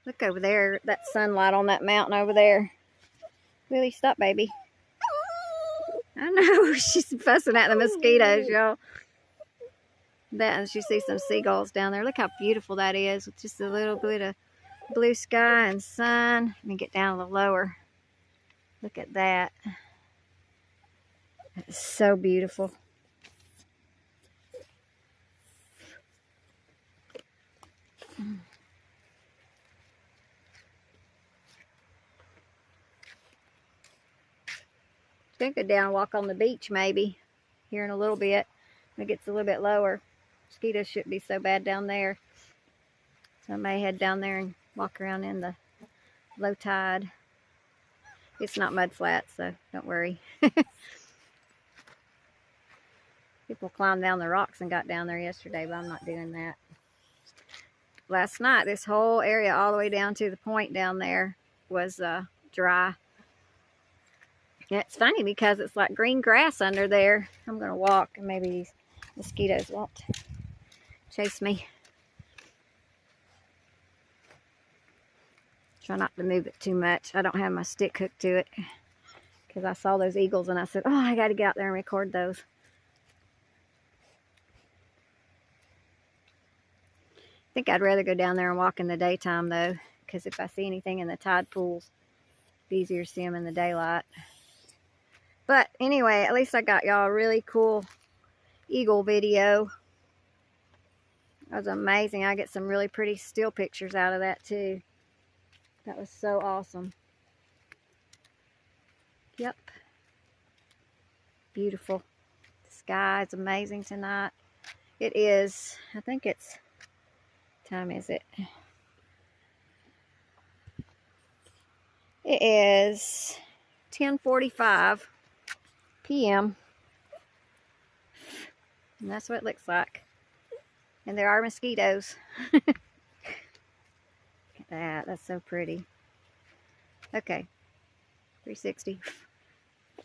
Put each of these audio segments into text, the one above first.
Look over there, that sunlight on that mountain over there. Lily, stop, baby. I know, she's fussing at the mosquitoes, y'all. That, and she sees some seagulls down there. Look how beautiful that is with just a little bit of blue sky and sun. Let me get down a little lower. Look at that. It's so beautiful. Gonna go down and walk on the beach maybe here in a little bit when it gets a little bit lower. Mosquitoes shouldn't be so bad down there, so I may head down there and walk around in the low tide. It's not mud flat, so don't worry. People climbed down the rocks and got down there yesterday, but I'm not doing that. Last night, this whole area all the way down to the point down there was dry. Yeah, it's funny because it's like green grass under there. I'm going to walk and maybe these mosquitoes won't chase me. Try not to move it too much. I don't have my stick hooked to it because I saw those eagles and I said, oh, I got to get out there and record those. I think I'd rather go down there and walk in the daytime though, because if I see anything in the tide pools, it's easier to see them in the daylight. But anyway, at least I got y'all a really cool eagle video. That was amazing. I get some really pretty still pictures out of that too. That was so awesome. Yep. Beautiful. The sky is amazing tonight. It is, I think it's, what time is it? It is 10:45 p.m. and that's what it looks like. And there are mosquitoes. Look at that. That's so pretty. Okay. 360.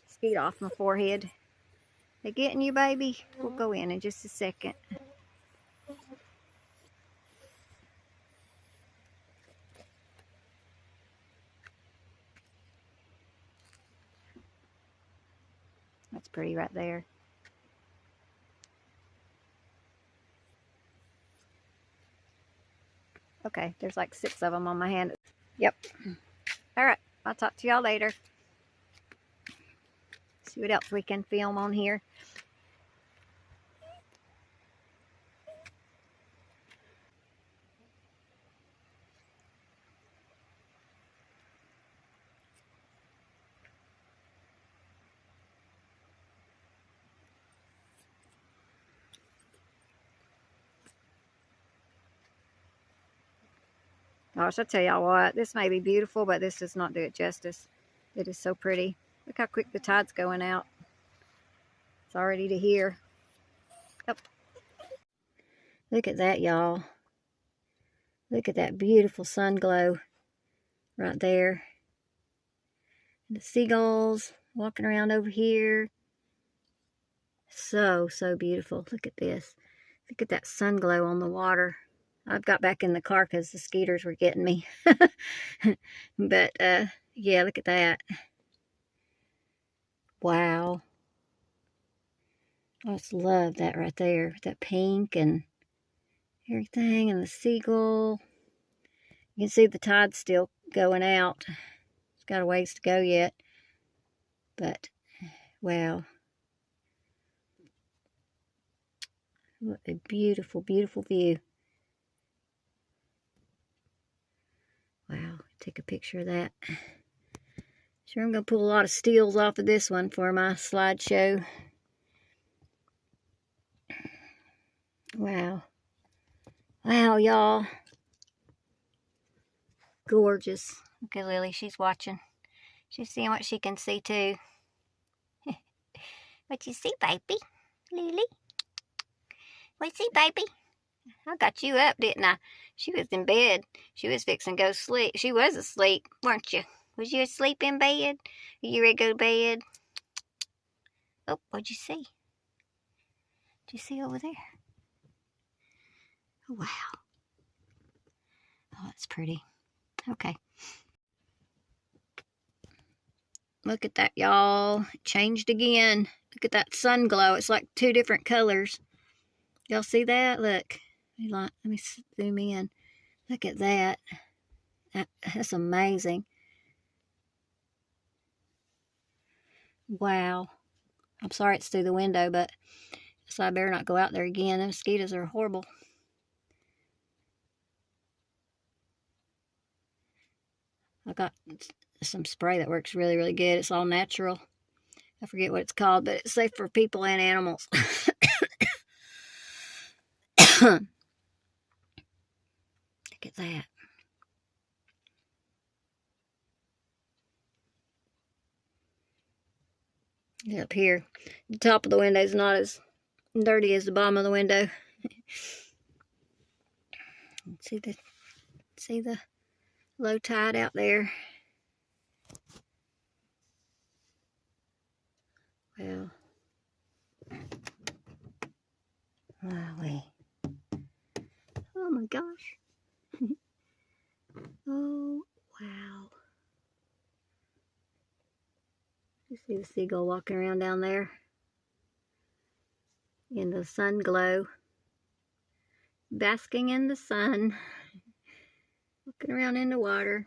Skeet off my forehead. They getting you, baby? We'll go in just a second. That's pretty right there. Okay, there's like 6 of them on my hand. Yep. All right, I'll talk to y'all later. See what else we can film on here. Gosh, I tell y'all what, this may be beautiful, but this does not do it justice. It is so pretty. Look how quick the tide's going out. It's already to here. Yep. Look at that, y'all. Look at that beautiful sun glow right there. And the seagulls walking around over here. So, so beautiful. Look at this. Look at that sun glow on the water. I've got back in the car because the skeeters were getting me. But, yeah, look at that. Wow. I just love that right there. That pink and everything, and the seagull. You can see the tide's still going out. It's got a ways to go yet. But, wow. What a beautiful, beautiful view. Wow, take a picture of that. Sure, I'm going to pull a lot of stills off of this one for my slideshow. Wow. Wow, y'all. Gorgeous. Look at Lily, she's watching. She's seeing what she can see too. What you see, baby? Lily? What you see, baby? I got you up, didn't I? She was in bed. She was fixing to go sleep. She was asleep, weren't you? Was you asleep in bed? Are you ready to go to bed? Oh, what'd you see? What'd you see over there? Oh, wow. Oh, that's pretty. Okay. Look at that, y'all. It changed again. Look at that sun glow. It's like two different colors. Y'all see that? Look. Let me zoom in. Look at that. That's amazing. Wow. I'm sorry it's through the window, but so I better not go out there again. The mosquitoes are horrible. I got some spray that works really, really good. It's all natural. I forget what it's called, but it's safe for people and animals. Look at that. Up here, the top of the window is not as dirty as the bottom of the window. See the low tide out there. Well, wowee. Oh my gosh. Oh, wow. You see the seagull walking around down there in the sun glow, basking in the sun, looking around in the water.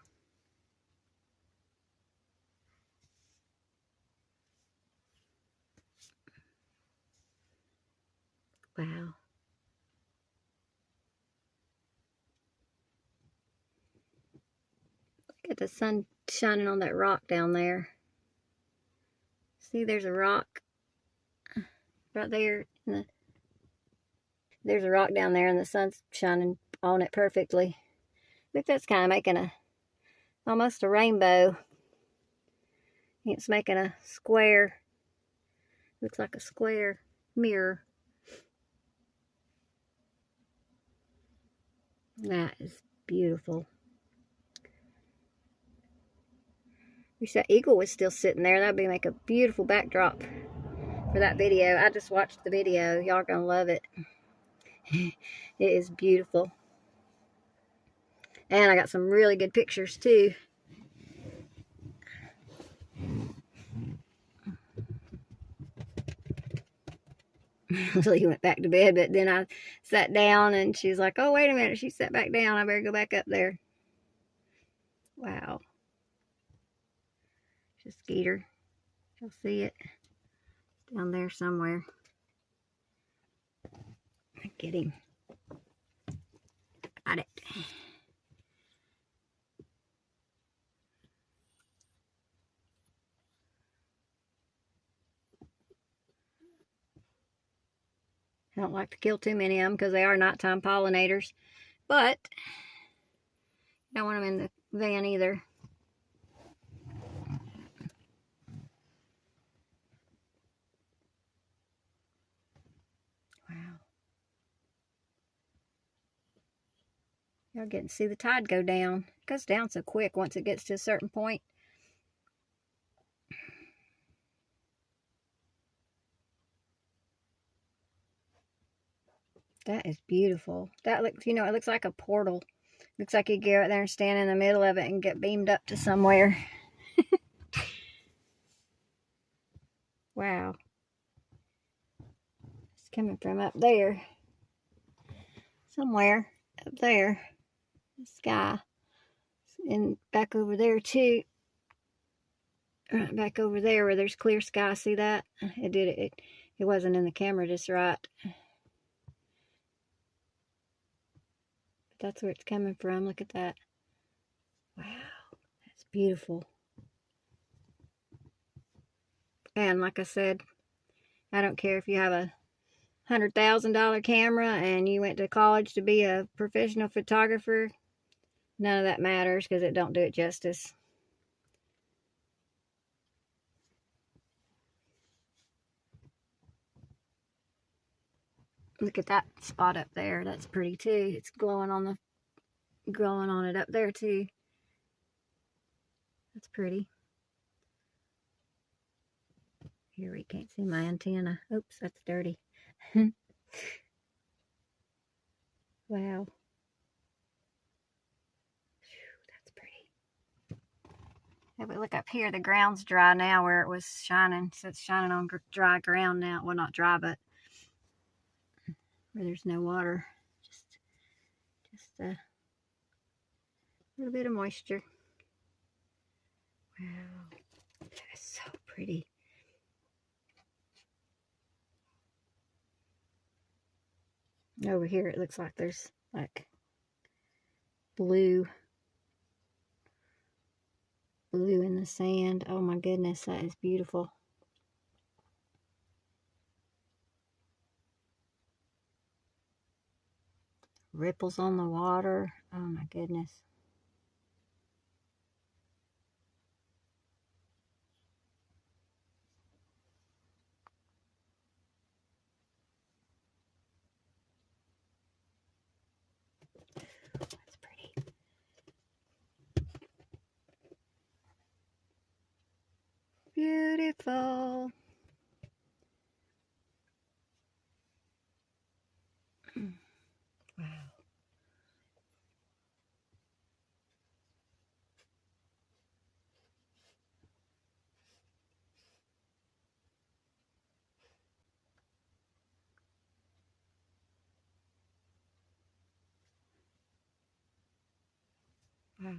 Wow. Look at the sun shining on that rock down there. See, there's a rock right there. There's a rock down there and the sun's shining on it perfectly. Look, that's kind of making almost a rainbow. It's making a square. Looks like a square mirror. That is beautiful. Wish that eagle was still sitting there. That'd make a beautiful backdrop for that video. I just watched the video. Y'all are gonna love it. It is beautiful. And I got some really good pictures too. So he went back to bed, but then I sat down and she's like, oh, wait a minute. She sat back down. I better go back up there. Wow. It's a skeeter. You'll see it. It's down there somewhere. Get him. Got it. I don't like to kill too many of them because they are nighttime pollinators. But I don't want them in the van either. Wow. Y'all getting to see the tide go down. It goes down so quick once it gets to a certain point. That is beautiful. That looks, you know, it looks like a portal. Looks like you go out there and stand in the middle of it and get beamed up to somewhere. Wow. It's coming from up there. Somewhere up there. The sky. And back over there too. Right back over there where there's clear sky. See that? It wasn't in the camera just right. That's where it's coming from. Look at that. Wow, that's beautiful. And like I said, I don't care if you have a $100,000 camera and you went to college to be a professional photographer. None of that matters because it don't do it justice. Look at that spot up there. That's pretty too. It's glowing on it up there too. That's pretty. Here, we can't see my antenna. Oops, that's dirty. Wow. That's pretty. If we look up here, the ground's dry now where it was shining. So it's shining on dry ground now. Well, not dry, but where there's no water. Just a little bit of moisture. Wow, that's so pretty. Over here, it looks like there's like blue in the sand. Oh my goodness, that is beautiful. Ripples on the water. Oh my goodness. That's pretty. Beautiful. Wow. Wow.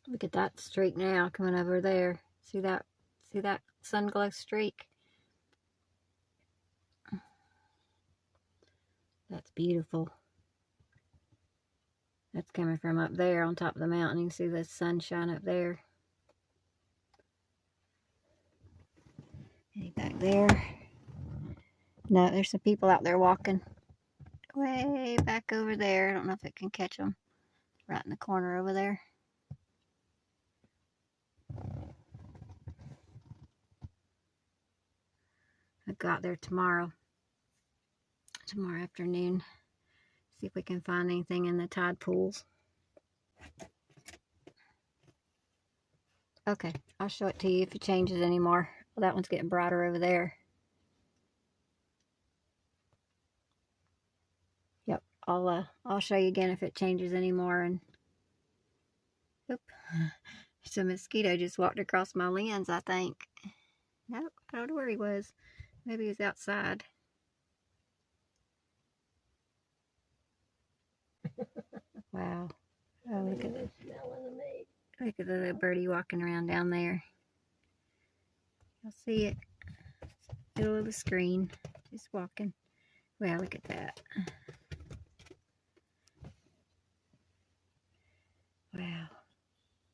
Look at that streak now coming over there. See that? See that sun glow streak? That's beautiful. That's coming from up there on top of the mountain. You can see the sunshine up there. Any back there? No, there's some people out there walking. Way back over there. I don't know if it can catch them. Right in the corner over there. I got there tomorrow afternoon. See if we can find anything in the tide pools. Okay, I'll show it to you if it changes anymore. Well, that one's getting brighter over there. Yep, I'll show you again if it changes anymore. And oop, so mosquito just walked across my lens, I think. Nope, I don't know where he was. Maybe he's outside. Wow. Oh, look at the little birdie walking around down there. You'll see it. Middle of the screen. Just walking. Wow, look at that. Wow.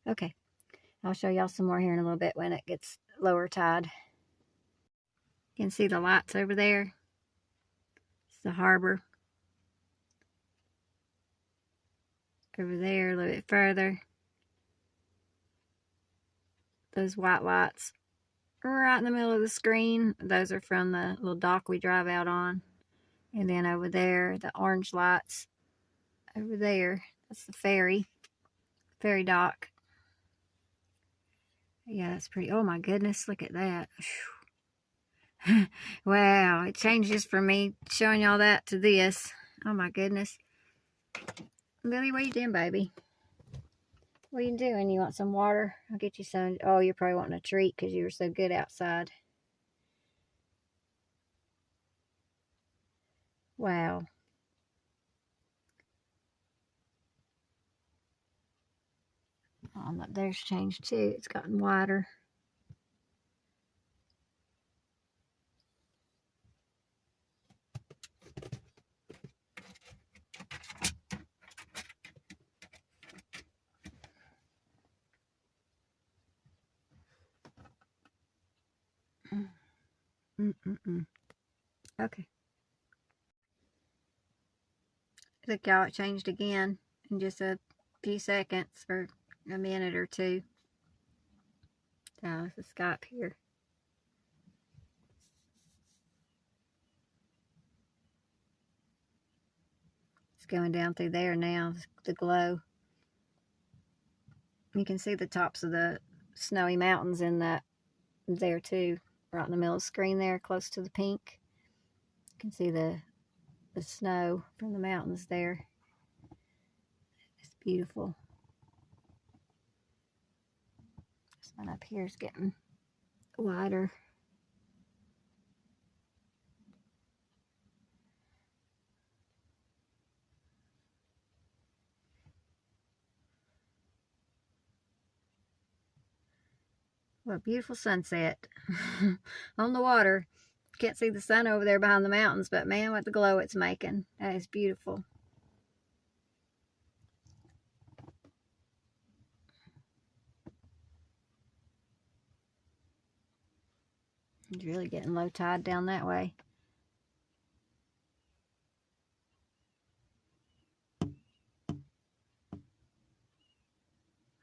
Okay. I'll show y'all some more here in a little bit when it gets lower tide. You can see the lights over there. It's the harbor. Over there a little bit further. Those white lights right in the middle of the screen. Those are from the little dock we drive out on. And then over there, the orange lights over there. That's the ferry dock. Yeah, that's pretty. Oh my goodness, look at that. Wow, it changes from me showing y'all that to this. Oh my goodness. Lily, what are you doing, baby? What are you doing? You want some water? I'll get you some. Oh, you're probably wanting a treat because you were so good outside. Wow. Oh, look, there's changed too. It's gotten wider. Okay. Look, y'all, it changed again in just a few seconds or a minute or two. Oh, it's a Skype here. It's going down through there now, the glow. You can see the tops of the snowy mountains in that there too, right in the middle of the screen there, close to the pink. You can see the snow from the mountains there. It's beautiful. This one up here is getting wider. What a beautiful sunset on the water. Can't see the sun over there behind the mountains, but man, what the glow it's making. That is beautiful. It's really getting low tide down that way.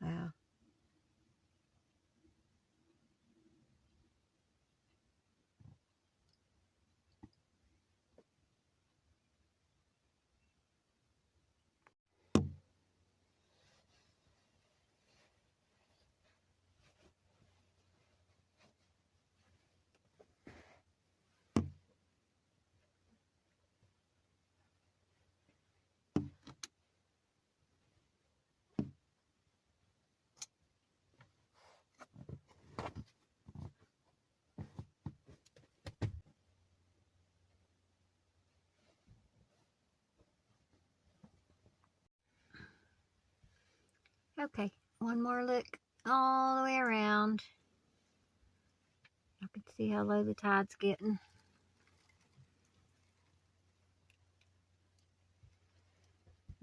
Wow. Okay, one more look all the way around. I can see how low the tide's getting.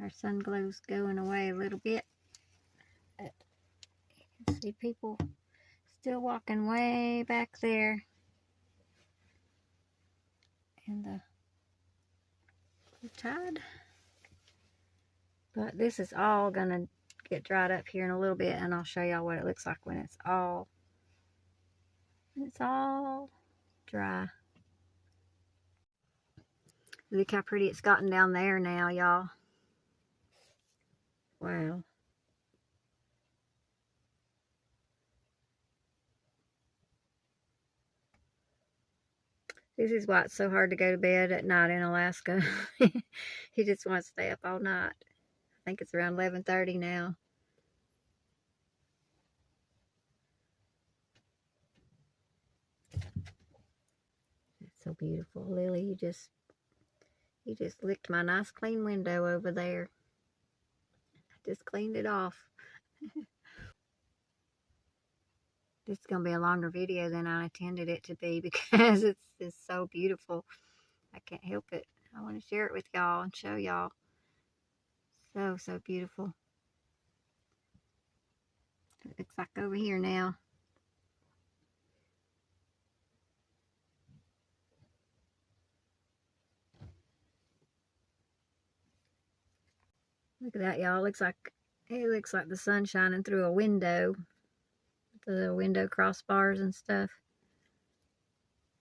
Our sun glow's going away a little bit. But you can see people still walking way back there. And the tide. But this is all gonna get dried up here in a little bit, and I'll show y'all what it looks like when it's all dry. Look how pretty it's gotten down there now, y'all. Wow. This is why it's so hard to go to bed at night in Alaska. He just wants to stay up all night. I think it's around 11:30 now. It's so beautiful. Lily, you just licked my nice clean window over there. I just cleaned it off. This is going to be a longer video than I intended it to be because it's so beautiful. I can't help it. I want to share it with y'all and show y'all. So beautiful. It looks like over here now. Look at that, y'all. It looks like the sun shining through a window. The window crossbars and stuff.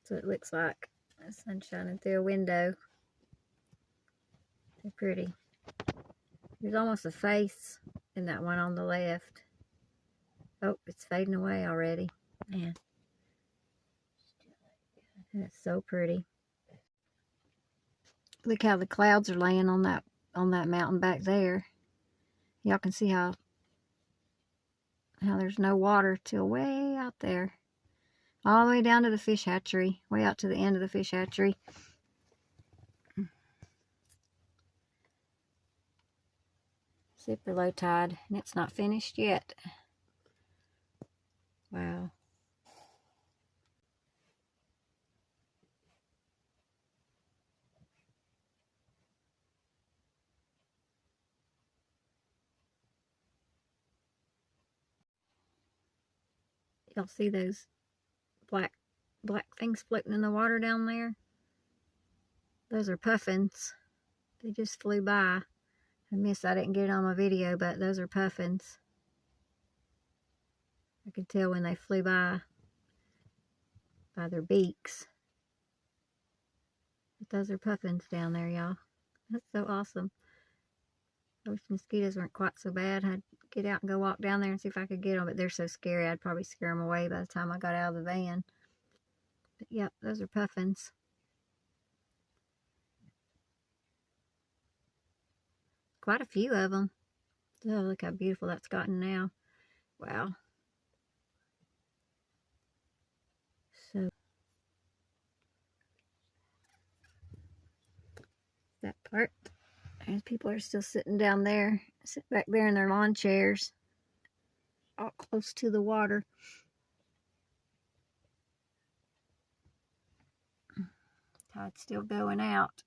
So it looks like the sun shining through a window. They're pretty. There's almost a face in that one on the left. Oh, it's fading away already. Man. That's so pretty. Look how the clouds are laying on that mountain back there. Y'all can see how there's no water till way out there. All the way down to the fish hatchery. Way out to the end of the fish hatchery. Super low tide. And it's not finished yet. Wow. Y'all see those black things floating in the water down there? Those are puffins. They just flew by. I didn't get it on my video, but those are puffins. I could tell when they flew by their beaks. But those are puffins down there, y'all. That's so awesome. Those mosquitoes weren't quite so bad. I'd get out and go walk down there and see if I could get them, but they're so scary I'd probably scare them away by the time I got out of the van. But yep, those are puffins. Quite a few of them. Oh, look how beautiful that's gotten now. Wow. So that part. And people are still sitting down there, sitting back there in their lawn chairs, all close to the water. Tide's still going out,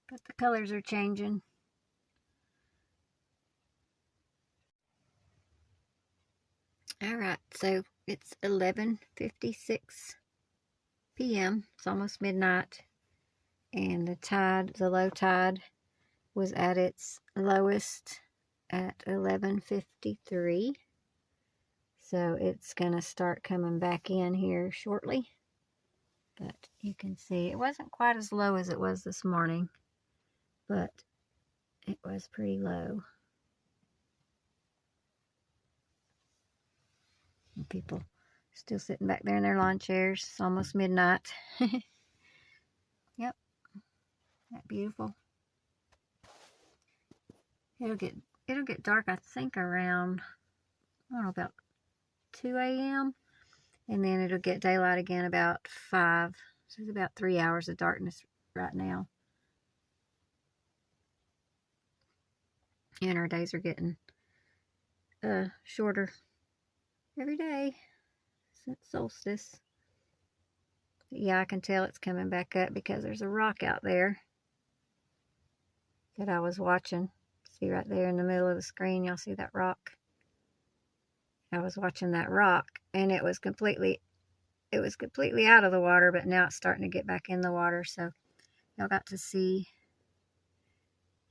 but the colors are changing. All right, so it's 11:56 p.m. It's almost midnight, and the low tide was at its lowest at 11:53. So it's going to start coming back in here shortly. But you can see it wasn't quite as low as it was this morning, but it was pretty low. And people still sitting back there in their lawn chairs. It's almost midnight. Yep. That beautiful. It'll get dark, I think, around, I don't know, about 2 a.m. and then it'll get daylight again about 5. So it's about 3 hours of darkness right now. And our days are getting shorter every day since solstice. But yeah, I can tell it's coming back up because there's a rock out there that I was watching. See right there in the middle of the screen, y'all see that rock? I was watching that rock, and it was completely out of the water, but now it's starting to get back in the water. So y'all got to see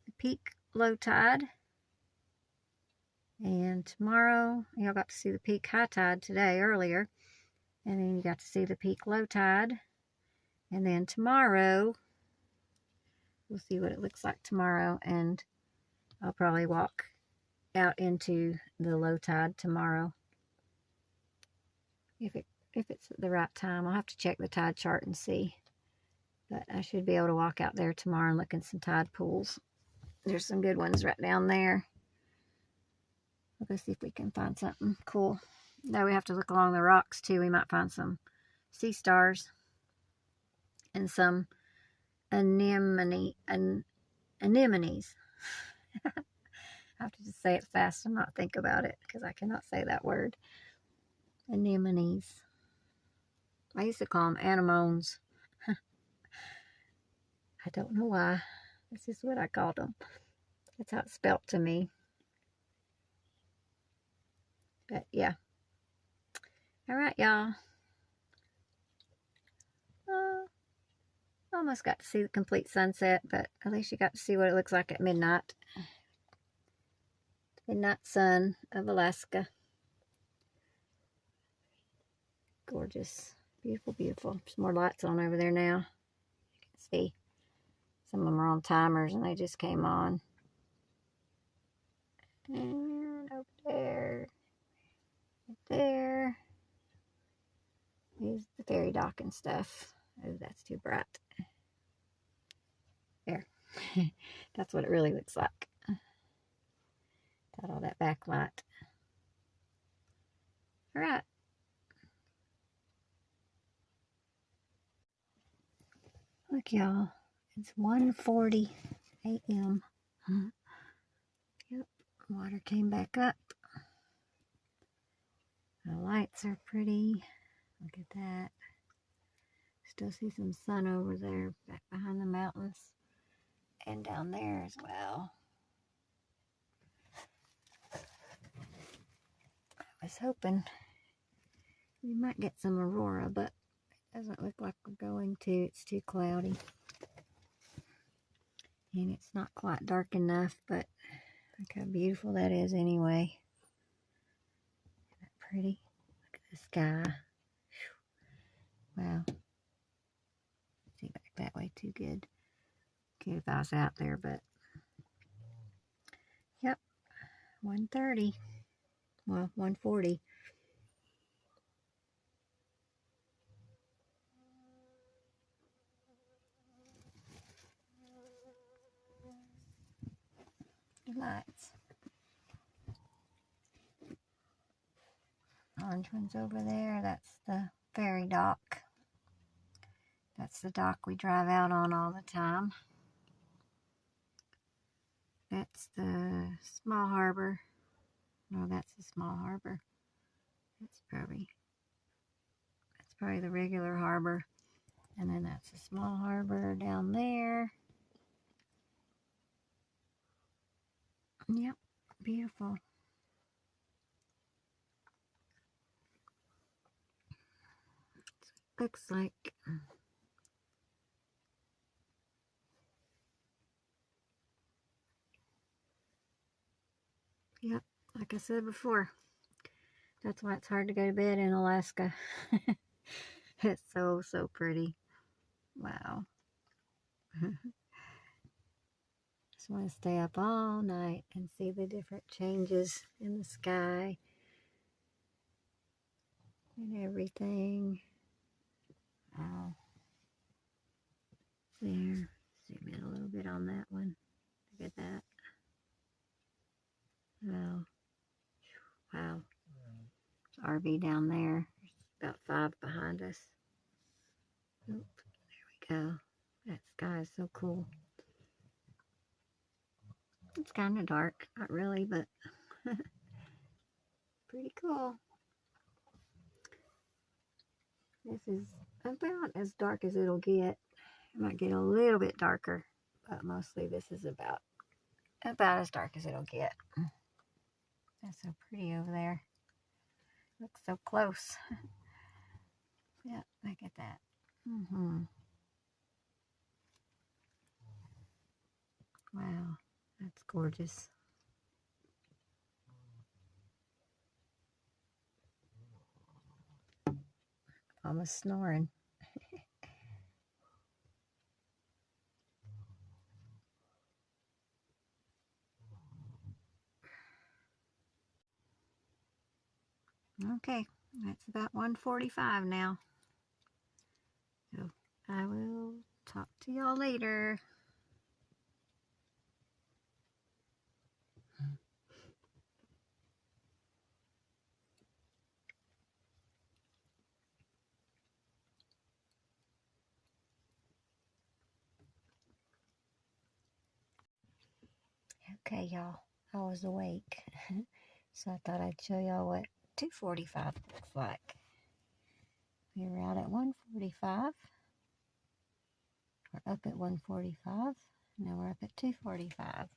the peak low tide, and tomorrow y'all got to see the peak high tide today earlier, and then you got to see the peak low tide, and then tomorrow we'll see what it looks like tomorrow, and I'll probably walk out into the low tide tomorrow if it's at the right time. I'll have to check the tide chart and see, but I should be able to walk out there tomorrow and look in some tide pools. There's some good ones right down there. We'll go see if we can find something cool. Now we have to look along the rocks too. We might find some sea stars and some anemones. I have to just say it fast and not think about it because I cannot say that word. Anemones. I used to call them anemones. I don't know why. This is what I called them. That's how it's spelt to me. But yeah. All right, y'all. Almost got to see the complete sunset, but at least you got to see what it looks like at midnight. Midnight sun of Alaska. Gorgeous. Beautiful, beautiful. There's more lights on over there now. You can see some of them are on timers and they just came on. And over there, right there, is the ferry dock and stuff. Oh, that's too bright. There. That's what it really looks like. Got all that backlight. All right. Look, y'all. It's 1:40 a.m. Yep. Water came back up. The lights are pretty. Look at that. Still see some sun over there back behind the mountains and down there as well. I was hoping we might get some aurora, but it doesn't look like we're going to. It's too cloudy. And it's not quite dark enough, but look how beautiful that is anyway. Isn't that pretty? Look at the sky. Wow. See back that way too good. Good if I was out there, but Yep, 130. Well, 140. The lights. Orange one's over there. That's the ferry dock. That's the dock we drive out on all the time. That's the small harbor. No, that's the small harbor. That's probably the regular harbor. And then that's the small harbor down there. Yep, beautiful. Looks like. Yep, like I said before, that's why it's hard to go to bed in Alaska. It's so pretty. Wow. Just want to stay up all night and see the different changes in the sky and everything. Wow. There. Zoom in a little bit on that one. Look at that. Wow. Wow. There's RV down there. There's about 5 behind us. Oop, there we go. That sky is so cool. It's kind of dark. Not really, but pretty cool. This is about as dark as it'll get. It might get a little bit darker, but mostly this is about as dark as it'll get. That's so pretty over there. Looks so close. Yeah, look at that. Wow, that's gorgeous. Almost snoring. Okay, that's about 1:45 now. So I will talk to y'all later. Okay, y'all, I was awake, so I thought I'd show y'all what 2:45 looks like. We were out at 1:45. We're up at 1:45. Now we're up at 2:45.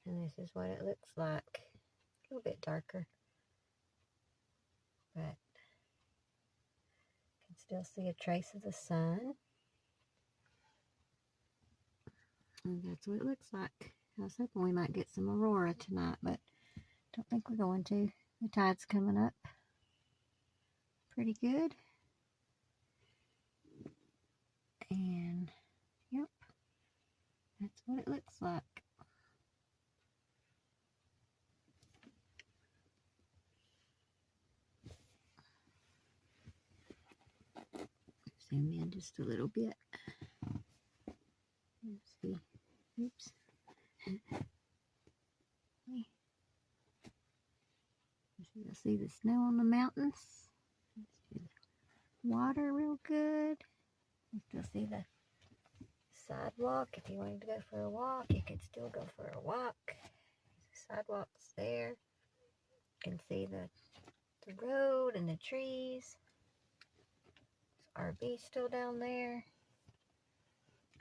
And this is what it looks like. A little bit darker, but you can still see a trace of the sun. And that's what it looks like. I was hoping we might get some aurora tonight, but don't think we're going to. The tide's coming up pretty good. And, yep, that's what it looks like. Zoom in just a little bit. Let's see. Oops. You'll see the snow on the mountains. Water real good. You still see the sidewalk. If you wanted to go for a walk, you could still go for a walk. The sidewalk's there. You can see the road and the trees. There's RV still down there.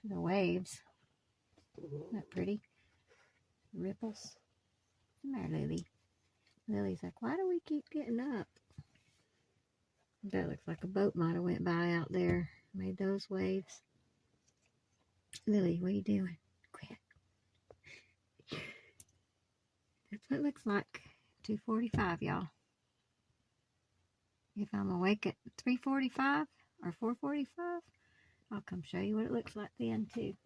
The waves. Isn't that pretty? The ripples. What's the matter, Lily? Lily's like, why do we keep getting up? That looks like a boat might have went by out there. Made those waves. Lily, what are you doing? Quit. That's what it looks like. 2:45, y'all. If I'm awake at 3:45 or 4:45, I'll come show you what it looks like then too.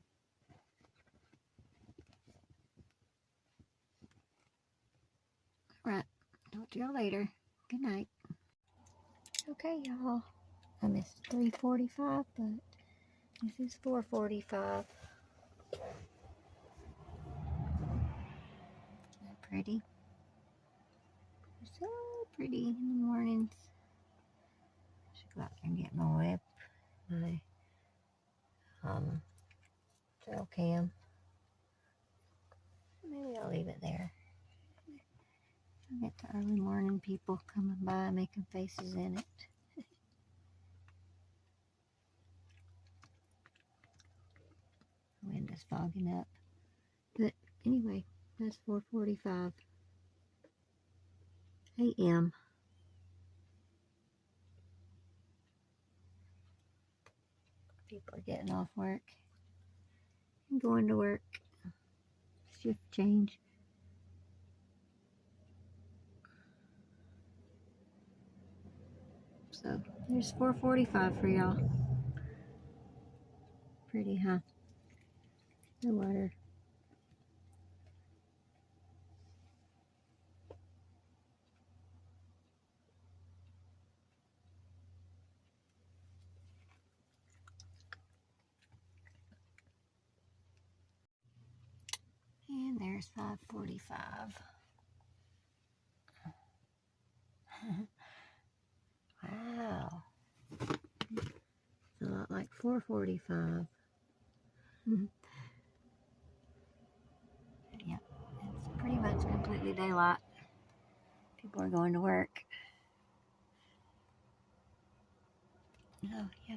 to y'all later. Good night. Okay, y'all. I missed 3:45, but this is 4:45. They're pretty. They're so pretty in the mornings. I should go out there and get my whip. My trail cam. Maybe I'll leave it there. I'll get the early morning people coming by making faces in it. The wind is fogging up. But anyway, that's 4:45 a.m. People are getting off work and going to work. Shift change. So there's 4:45 for y'all. Pretty, huh? The water. And there's 5:45. Wow. It's a lot like 4:45. Yep, it's pretty much completely daylight. People are going to work. Oh, yeah.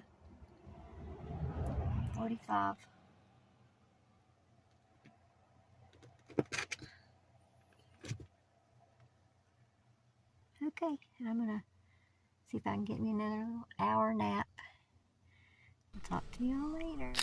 45. Okay, I'm gonna see if I can get me another little hour nap. I'll talk to y'all later.